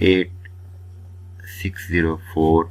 8604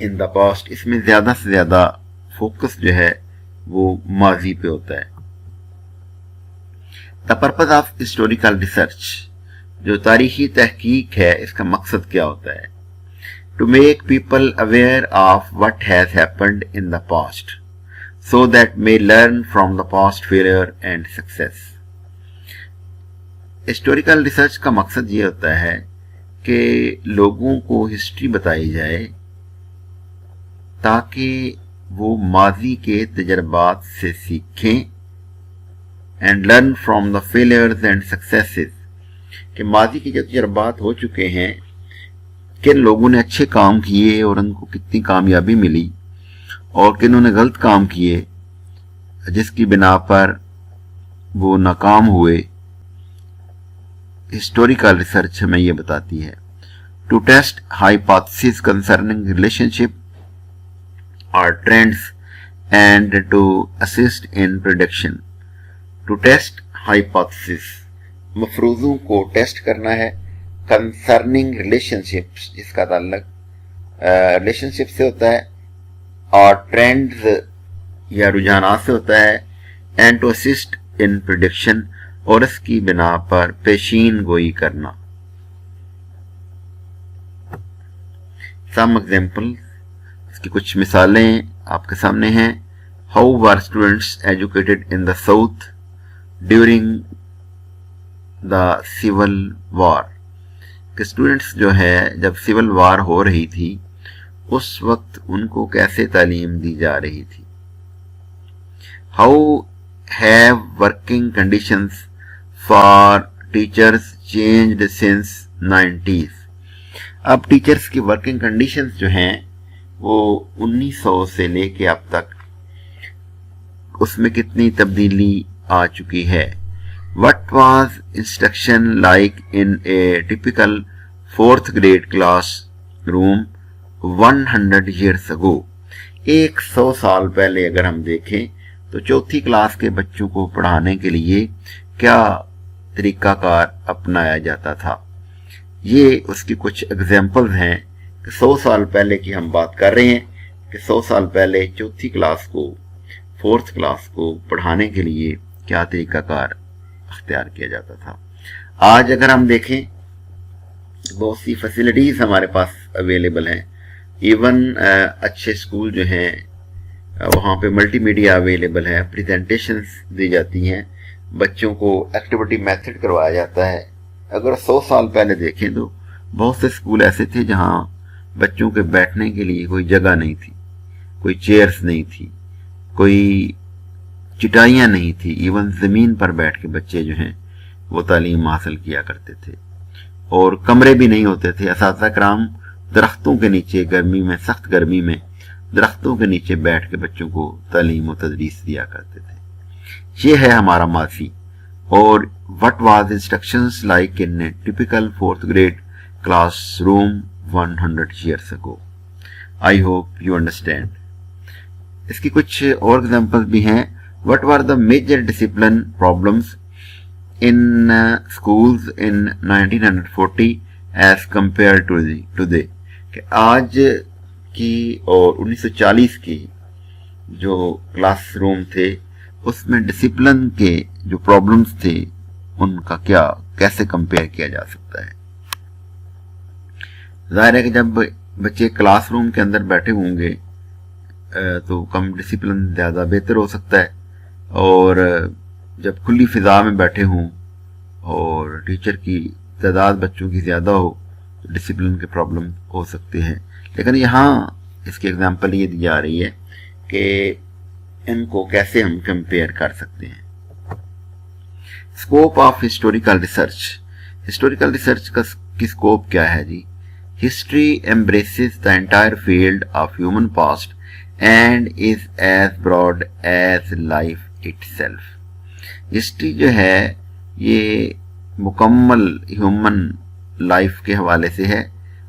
in the past, اس میں زیادہ سے زیادہ فوکس جو ہے وہ ماضی پہ ہوتا ہے. The purpose of historical research, جو تاریخی تحقیق ہے اس کا مقصد کیا ہوتا ہے؟ To make people aware of what has happened in the past, so that may learn from the past failure and success. Historical research کا مقصد یہ ہوتا ہے کہ لوگوں کو ہسٹری بتائی جائے تاکہ وہ ماضی کے تجربات سے سیکھیں and learn from the failures and successes, کہ ماضی کے جو تجربات ہو چکے ہیں کن لوگوں نے اچھے کام کیے اور ان کو کتنی کامیابی ملی، اور کنہوں نے غلط کام کیے جس کی بنا پر وہ ناکام ہوئے. ہسٹوریکل ریسرچ ہمیں یہ بتاتی ہے. To test hypotheses concerning relationship اور trends and to assist in prediction. To test hypotheses, مفروضوں کو ٹیسٹ کرنا ہے. کنسرننگ ریلیشن شپس، جس کا تعلق ریلیشن شپ سے ہوتا ہے، اور ٹرینڈز یا رجحانات سے ہوتا ہے. And to assist in prediction, اور اس کی بنا پر پیشین گوئی کرنا. سم ایگزامپل، اس کی کچھ مثالیں آپ کے سامنے ہیں. How were students educated in the south during the civil war, کہ اسٹوڈنٹس جو ہے جب سول وار ہو رہی تھی اس وقت ان کو کیسے تعلیم دی جا رہی تھی. How have working conditions for teachers changed since 90s. اب ٹیچرز کی ورکنگ کنڈیشنز جو ہیں وہ 1900 سے لے کے اب تک اس میں کتنی تبدیلی آ چکی ہے. What was instruction like in a typical 4th grade classroom 100 years ago? 100 سال پہلے اگر ہم دیکھیں تو چوتھی کلاس کے بچوں کو پڑھانے کے لیے کیا طریقہ کار اپنایا جاتا تھا. یہ اس کی کچھ ایگزامپلز ہیں کہ 100 سال پہلے کی ہم بات کر رہے ہیں کہ 100 سال پہلے چوتھی کلاس کو 4th کلاس کو پڑھانے کے لیے کیا طریقہ کار اختیار کیا جاتا تھا. آج اگر ہم دیکھیں بہت سی فیسلٹیز ہمارے پاس اویلیبل ہیں. ایون اچھے اسکول جو ہیں وہاں پہ ملٹی میڈیا اویلیبل ہے، پریزنٹیشنز دی جاتی ہیں، بچوں کو ایکٹیویٹی میتھڈ کروایا جاتا ہے. اگر 100 سال پہلے دیکھیں تو بہت سے اسکول ایسے تھے جہاں بچوں کے بیٹھنے کے لیے کوئی جگہ نہیں تھی، کوئی چیئرز نہیں تھی، کوئی چٹائیاں نہیں تھی. ایون زمین پر بیٹھ کے بچے جو ہیں وہ تعلیم حاصل کیا کرتے تھے، اور کمرے بھی نہیں ہوتے تھے. اساتذہ کرام درختوں کے نیچے گرمی میں، سخت گرمی میں درختوں کے نیچے بیٹھ کے بچوں کو تعلیم و تدریس دیا کرتے تھے. یہ ہے ہمارا ماضی. اور what was instructions like in a typical 4th grade classroom 100 years ago. I hope you understand. اس کی کچھ اور ایگزامپل بھی ہیں. What were the major discipline problems in schools in 1940 as compared to today? کہ آج کی اور 1940 کی جو کلاس روم تھے اس میں ڈسپلن کے جو پرابلمز تھے ان کا کیسے کمپیئر کیا جا سکتا ہے. ظاہر ہے کہ جب بچے کلاس روم کے اندر بیٹھے ہوں گے تو کم ڈسپلن زیادہ بہتر ہو سکتا ہے، اور جب کھلی فضا میں بیٹھے ہوں اور ٹیچر کی تعداد بچوں کی زیادہ ہو تو ڈسپلن کے پرابلم ہو سکتے ہیں. لیکن یہاں اس کی ایگزامپل یہ دی جا رہی ہے کہ ان کو کیسے ہم کمپیئر کر سکتے ہیں. Scope of historical research. Historical research کی اسکوپ کیا ہے جی؟ History embraces the entire field of human past and is as broad as life itself. History جو ہے یہ مکمل ہیومن لائف کے حوالے سے ہے،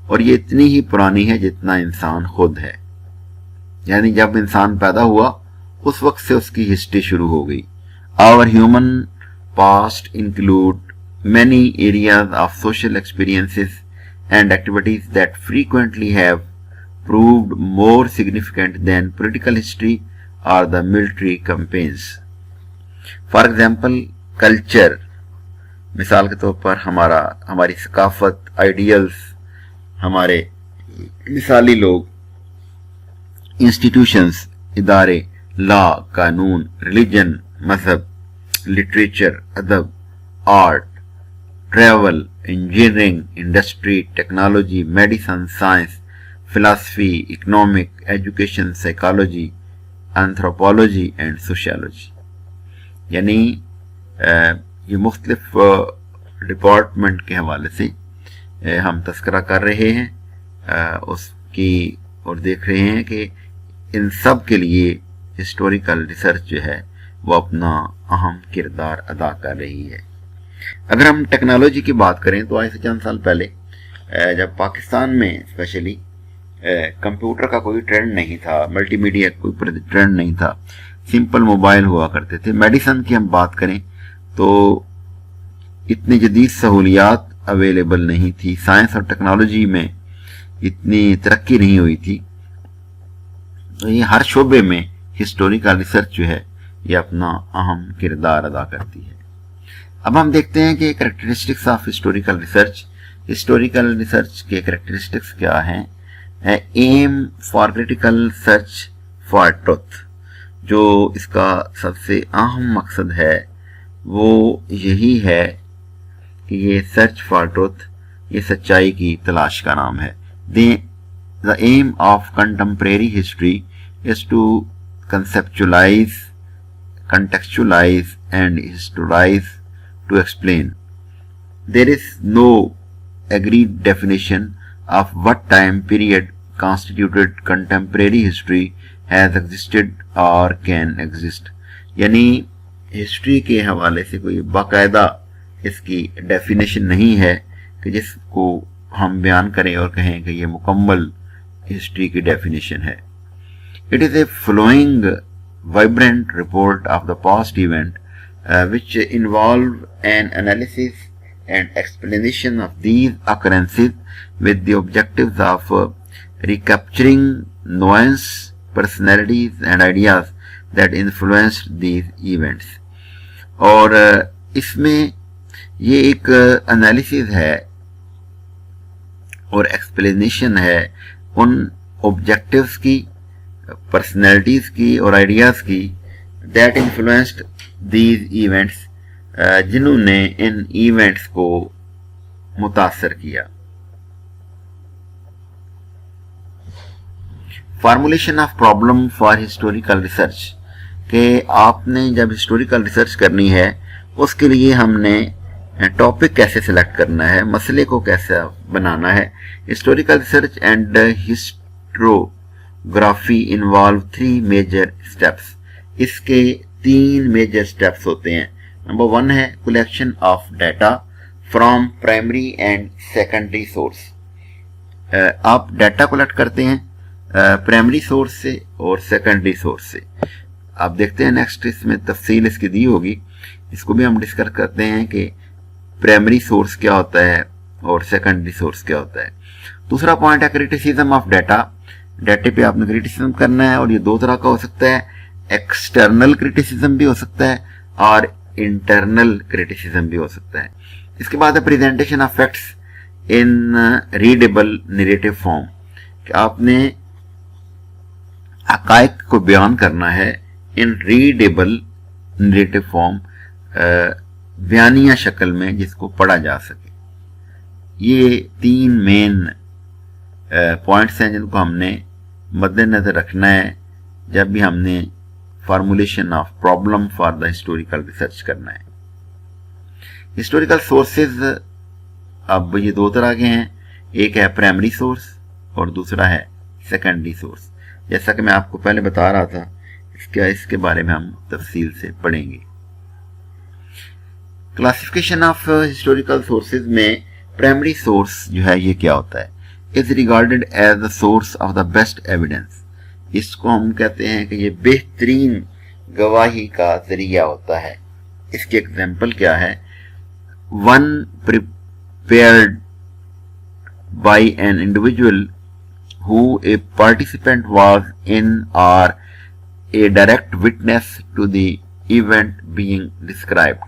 اور یہ اتنی ہی پرانی ہے جتنا انسان خود ہے. یعنی جب انسان پیدا ہوا اس وقت سے اس کی ہسٹری شروع ہو گئی. Our human past include many areas of social experiences and activities that frequently have proved more significant than political history or the military campaigns. For example, culture, مثال کے طور پر ہماری ثقافت، آئیڈیلز، ہمارے مثالی لوگ، انسٹیٹیوشنز، ادارے، لا، قانون، ریلیجن، مذہب، لٹریچر، ادب، art, travel, engineering, industry, technology, medicine, science, philosophy, economic, education, psychology, anthropology and sociology. یعنی یہ مختلف ڈپارٹمنٹ کے حوالے سے ہم تذکرہ کر رہے ہیں اس کی، اور دیکھ رہے ہیں کہ ان سب کے لیے ہسٹوریکل ریسرچ جو ہے وہ اپنا اہم کردار ادا کر رہی ہے. اگر ہم ٹیکنالوجی کی بات کریں تو آج سے چند سال پہلے جب پاکستان میں اسپیشلی کمپیوٹر کا کوئی ٹرینڈ نہیں تھا، ملٹی میڈیا کا کوئی ٹرینڈ نہیں تھا، سمپل موبائل ہوا کرتے تھے. میڈیسن کی ہم بات کریں تو اتنی جدید سہولیات اویلیبل نہیں تھی، سائنس اور ٹیکنالوجی میں اتنی ترقی نہیں ہوئی تھی. تو یہ ہر شعبے میں ہسٹوریکل ریسرچ جو ہے یہ اپنا اہم کردار ادا کرتی ہے. اب ہم دیکھتے ہیں کہ characteristics of historical research. Historical research کے کریکٹرسٹکس کیا ہیں؟ Aim for critical search for truth. جو اس کا سب سے اہم مقصد ہے وہ یہی ہے کہ یہ سرچ فار ٹروتھ، یہ سچائی کی تلاش کا نام ہے. The aim of contemporary history is to conceptualize, contextualize and historize, to explain. There is no agreed definition of what time period constituted contemporary history has existed or can exist. یعنی history کے حوالے سے کوئی باقاعدہ اس کی definition نہیں ہے کہ جس کو ہم بیان کریں اور کہیں کہ یہ مکمل ہسٹری کی ڈیفینیشن ہے. It is a flowing, vibrant report of the past event which involve an analysis and explanation of these occurrences with the objectives of recapturing nuance, personalities and ideas that influenced these events. اور اس میں یہ ایک analysis ہے اور explanation ہے ان objectives کی، personalities کی اور آئیڈیاز کی دیٹ انفلوئنسڈ دیز ایونٹس، جنہوں نے ان ایونٹس کو متاثر کیا. Formulation of problem for historical research, کہ آپ نے جب ہسٹوریکل ریسرچ کرنی ہے اس کے لیے ہم نے ٹاپک کیسے سلیکٹ کرنا ہے، مسئلے کو کیسے بنانا ہے. Historical research and historiography involve 3 major steps. اس کے 3 میجر اسٹیپس ہوتے ہیں. نمبر 1 ہے collection of data from primary and secondary source. آپ ڈیٹا کلیکٹ کرتے ہیں پرائمری سورس سے اور سیکنڈری سورس سے. آپ دیکھتے ہیں نیکسٹ اس میں تفصیل اس کی دی ہوگی، اس کو بھی ہم ڈسکس کرتے ہیں کہ پرائمری سورس کیا ہوتا ہے اور سیکنڈری سورس کیا ہوتا ہے. دوسرا پوائنٹ ہے کریٹیسزم آف ڈیٹا. ڈیٹے پہ آپ نے کریٹیسزم کرنا ہے اور یہ 2 طرح کا ہو سکتا ہے. ایکسٹرنل کریٹیسزم بھی ہو سکتا ہے اور انٹرنل کریٹیسزم بھی ہو سکتا ہے. اس کے بعد ہے presentation of facts in readable narrative form, کہ آپ نے حقائق کو بیان کرنا ہے ان ریڈیبل نیریٹو فارم، بیانیہ شکل میں جس کو پڑھا جا سکے. یہ 3 مین پوائنٹس ہیں جن کو ہم نے مد نظر رکھنا ہے جب بھی ہم نے formulation of problem for the historical research کرنا ہے. ہسٹوریکل سورسز اب یہ 2 طرح کے ہیں، ایک ہے پرائمری سورس اور دوسرا ہے سیکنڈری سورس. جیسا کہ میں آپ کو پہلے بتا رہا تھا اس کے بارے میں ہم تفصیل سے پڑھیں گے. کلاسیفیکیشن آف ہسٹوریکل سورسز میں پرائمری سورس جو ہے یہ کیا ہوتا ہے؟ Is regarded as the source of the best evidence. اس کو ہم کہتے ہیں کہ یہ بہترین گواہی کا ذریعہ ہوتا ہے. اس کی ایگزامپل کیا ہے؟ One prepared by an individual who a participant was in or a direct witness to the event being described.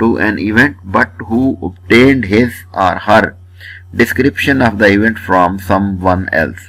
to an event but who obtained his or her description of the event from someone else.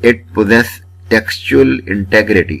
it possess textual integrity.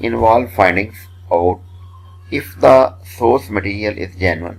involve findings out if the source material is genuine,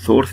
source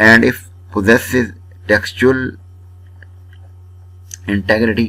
and if possesses textual integrity,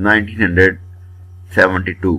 1972,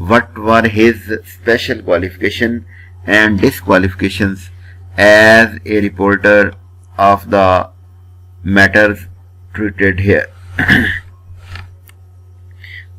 what were his special qualification and disqualifications as a reporter of the matters treated here.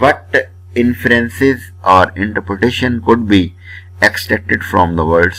What inferences or interpretation could be extracted from the words,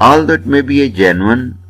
Although it may be a genuine,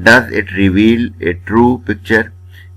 does it reveal a true picture,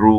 true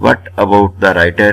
What about the writer,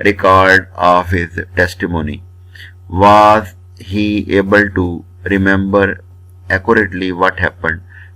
record of his testimony, was he able to remember accurately what happened,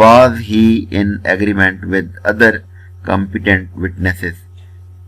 was he in agreement with other competent witnesses,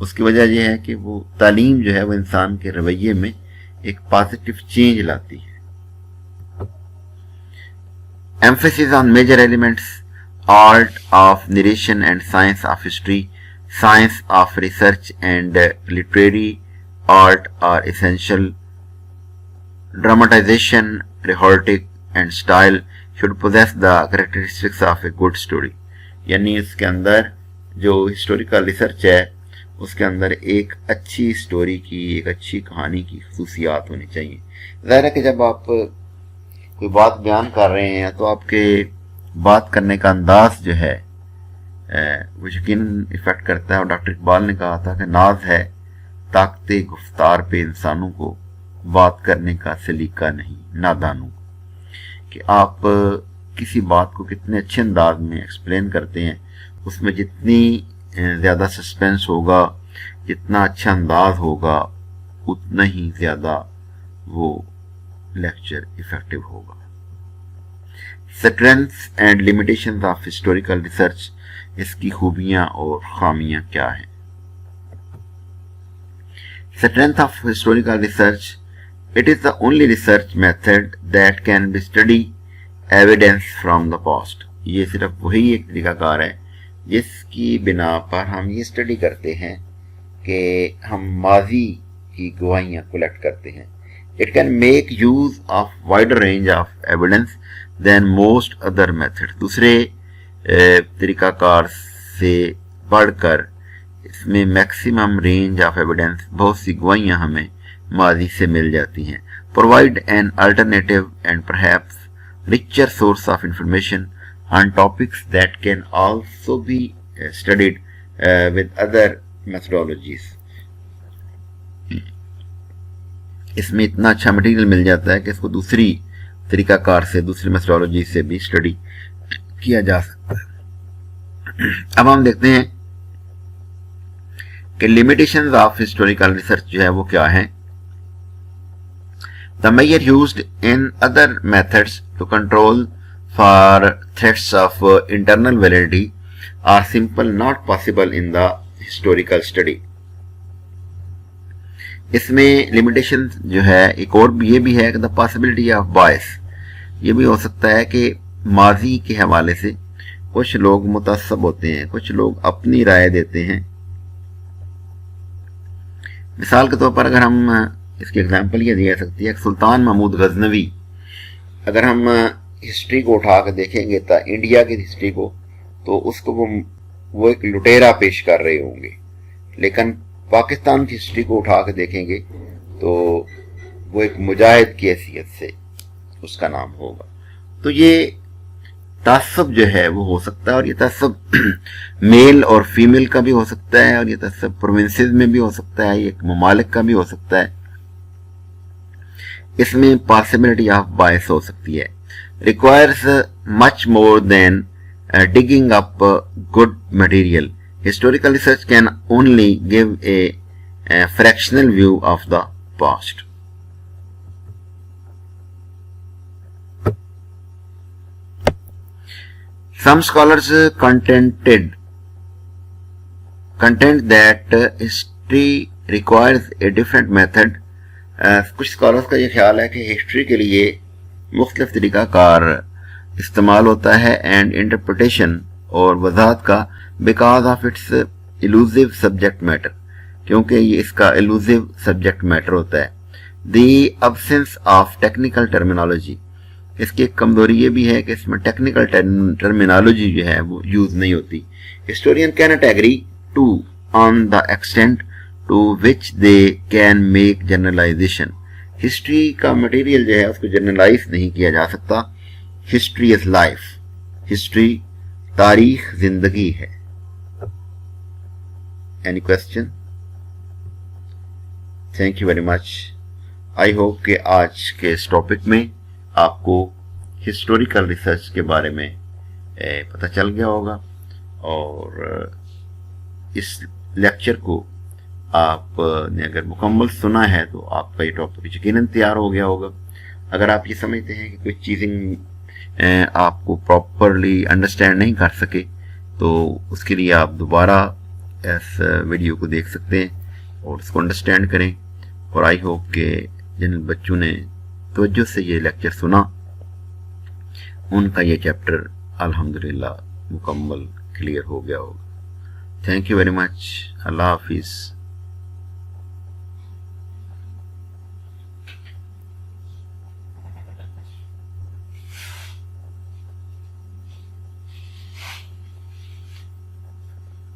اس کی وجہ یہ ہے کہ وہ تعلیم جو ہے وہ انسان کے رویے میں ایک پازیٹیو چینج لاتی ہے. Emphasis on major elements: art of narration and science of history, science of research and literary art are essential. Dramatization, rhetoric and style should possess the characteristics of a good story. یعنی اس کے اندر جو historical research ہے اس کے اندر ایک اچھی story کی، ایک اچھی کہانی کی خصوصیات ہونی چاہیے. ظاہر ہے کہ جب آپ کوئی بات بیان کر رہے ہیں تو آپ کے بات کرنے کا انداز جو ہے وہ یقیناً افیکٹ کرتا ہے. اور ڈاکٹر اقبال نے کہا تھا کہ ناز ہے طاقت گفتار پہ انسانوں کو، بات کرنے کا سلیقہ نہیں نادانوں کو. کہ آپ کسی بات کو کتنے اچھے انداز میں ایکسپلین کرتے ہیں، اس میں جتنی زیادہ سسپینس ہوگا، جتنا اچھا انداز ہوگا، اتنا ہی زیادہ وہ لیکچر افیکٹو ہوگا. Strengths and limitations of historical research, اس کی خوبیاں اور خامیاں کیا ہیں؟ Strength of historical research: it is the only research method that can be study evidence from the past. یہ صرف وہی ایک طریقہ کار ہے جس کی بنا پر ہم یہ اسٹڈی کرتے ہیں کہ ہم ماضی کی گواہیاں کلیکٹ کرتے ہیں. It can make use of wider range of evidence than most other methods. دوسرے طریقہ کار سے بڑھ کر اس میں میکسیمم رینج آف ایویڈنس، بہت سی گواہیاں ہمیں ماضی سے مل جاتی ہیں. Provide an alternative and perhaps richer source of information on topics that can also be studied with other methodologies. اس میں اتنا اچھا مٹیریل مل جاتا ہے کہ اس کو دوسری طریقہ کار سے، دوسری میتھڈالوجی سے بھی اسٹڈی کیا جا سکتا ہے. اب ہم دیکھتے ہیں کہ لمیٹیشنز آف ہسٹوریکل ریسرچ جو ہے وہ کیا ہیں. The measure used in other methods to control for threats of internal validity are simple not possible in the historical study. اس میں لمیٹیشن جو ہے ایک اور یہ بھی ہے کہ the possibility of bias. یہ بھی ہو سکتا ہے کہ ماضی کے حوالے سے کچھ لوگ متعصب ہوتے ہیں، کچھ لوگ اپنی رائے دیتے ہیں. مثال کے طور پر اگر ہم اس کی ایگزامپل یہ دی جا سکتی ہے کہ سلطان محمود غزنوی، اگر ہم ہسٹری کو اٹھا کے دیکھیں گے تو انڈیا کی ہسٹری کو، تو اس کو وہ ایک لٹیرا پیش کر رہے ہوں گے. لیکن پاکستان کی ہسٹری کو اٹھا کے دیکھیں گے تو وہ ایک مجاہد کی حیثیت سے اس کا نام ہوگا. تو یہ تعصب جو ہے وہ ہو سکتا ہے، اور یہ تعصب میل اور فیمیل کا بھی ہو سکتا ہے، اور یہ تعصب پروونسز میں بھی ہو سکتا ہے، ایک ممالک کا بھی ہو سکتا ہے. اس میں پاسبلٹی آف بائس ہو سکتی ہے. Requires much more than digging up good material. Historical research can only give a fractional view of the past. Some scholars contend that history requires a different method. کچھ scholars کا یہ خیال ہے کہ history کے لیے مختلف طریقہ کار استعمال ہوتا ہے اینڈ انٹرپریٹیشن اور وضاحت کا because of its elusive subject matter, کیونکہ یہ اس کا ایلوزیو سبجیکٹ میٹر ہوتا ہے. The absence of technical terminology, اس کی ایک کمزوری یہ بھی ہے کہ اس میں ٹیکنیکل ٹرمینالوجی جو ہے وہ یوز نہیں ہوتی. Historian can't agree to on the extent to which they can make generalization. History کا مٹیریل جو ہے اس کو جنرلائز نہیں کیا جا سکتا. ہسٹری از لائف، ہسٹری تاریخ زندگی ہے. Any question? Thank you very much. I hope کہ آج کے اس ٹاپک میں آپ کو ہسٹوریکل ریسرچ کے بارے میں پتہ چل گیا ہوگا، اور اس لیکچر کو آپ نے اگر مکمل سنا ہے تو آپ کا یہ ٹاپک یقیناً تیار ہو گیا ہوگا. اگر آپ یہ سمجھتے ہیں کہ کوئی چیزیں آپ کو پراپرلی انڈرسٹینڈ نہیں کر سکے تو اس کے لیے آپ دوبارہ اس ویڈیو کو دیکھ سکتے ہیں اور اس کو انڈرسٹینڈ کریں. اور آئی ہوپ کہ جن بچوں نے توجہ سے یہ لیکچر سنا ان کا یہ چیپٹر الحمدللہ مکمل کلیئر ہو گیا ہوگا. Thank you very much. اللہ حافظ.